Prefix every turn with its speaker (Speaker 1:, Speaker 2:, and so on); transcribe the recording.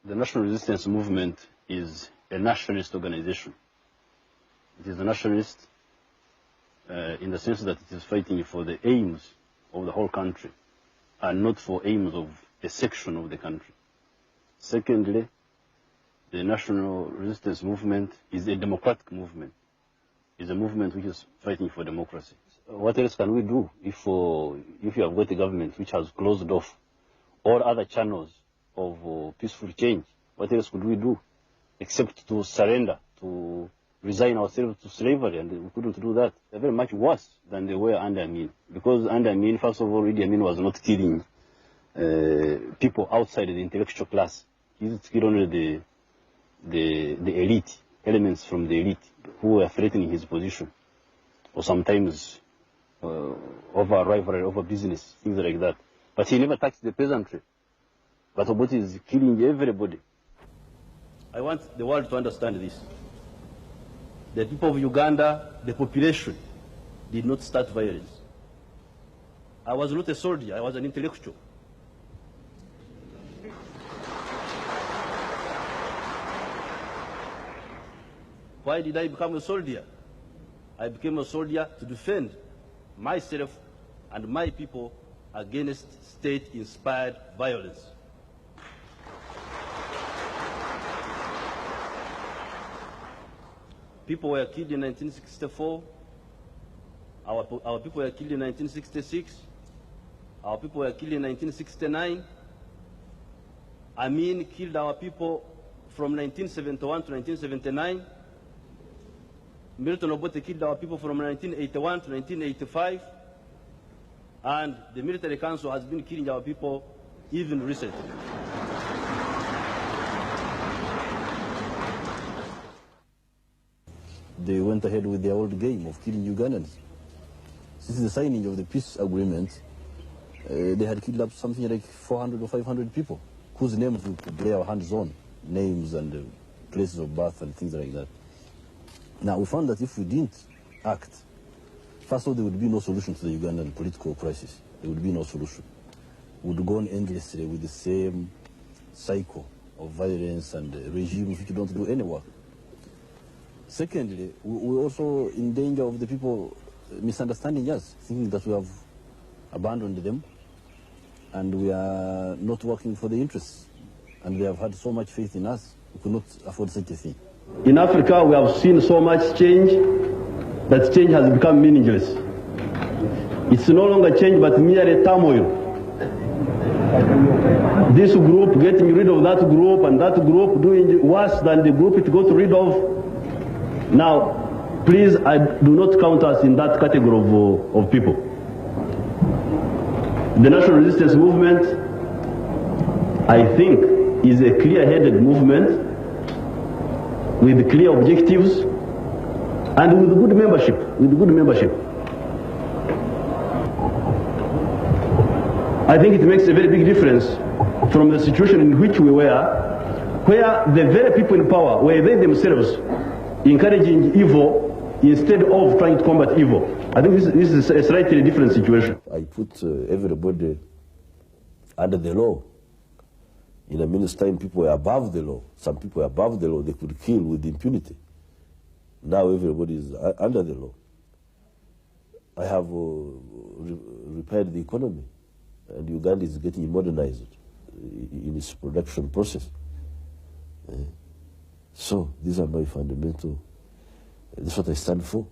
Speaker 1: The National Resistance Movement is a nationalist organization. It is a nationalist in the sense that it is fighting for the aims of the whole country and not for aims of a section of the country. Secondly, the National Resistance Movement is a democratic movement. It's a movement which is fighting for democracy. What else can we do if you have got a government which has closed off all other channels of peaceful change? What else could we do except to surrender, to resign ourselves to slavery? And we couldn't do that. They're very much worse than they were under Amin. Because under Amin, first of all, Idi Amin was not killing people outside the intellectual class. He used to kill only the elite, elements from the elite who were threatening his position, or sometimes over rivalry, over business, things like that. But he never touched the peasantry. But Obote is killing everybody. I want the world to understand this. The people of Uganda, the population, did not start violence. I was not a soldier, I was an intellectual. Why did I become a soldier? I became a soldier to defend myself and my people against state-inspired violence. People were killed in 1964. Our people were killed in 1966. Our people were killed in 1969. Amin killed our people from 1971 to 1979. Milton Obote killed our people from 1981 to 1985. And the military council has been killing our people even recently.
Speaker 2: They went ahead with their old game of killing Ugandans. Since the signing of the peace agreement, they had killed up something like 400 or 500 people, whose names we could lay our hands on, names and places of birth and things like that. Now, we found that if we didn't act, first of all, there would be no solution to the Ugandan political crisis. There would be no solution. We would go on endlessly with the same cycle of violence and regimes which don't do any work. Secondly, we're also in danger of the people misunderstanding us, thinking that we have abandoned them and we are not working for the interests. And they have had so much faith in us, we could not afford such a thing.
Speaker 1: In Africa, we have seen so much change that change has become meaningless. It's no longer change, but merely turmoil. This group getting rid of that group, and that group doing worse than the group it got rid of. Now, please, do not count us in that category of people. The National Resistance Movement, I think, is a clear-headed movement with clear objectives and with good membership. I think it makes a very big difference from the situation in which we were, where the very people in power were they themselves encouraging evil instead of trying to combat evil. I think this is a slightly different situation.
Speaker 2: I put everybody under the law. In a minute's time, people were above the law. Some people were above the law. They could kill with impunity. Now everybody is under the law. I have repaired the economy, and Uganda is getting modernized in its production process. So these are my fundamental, that's what I stand for.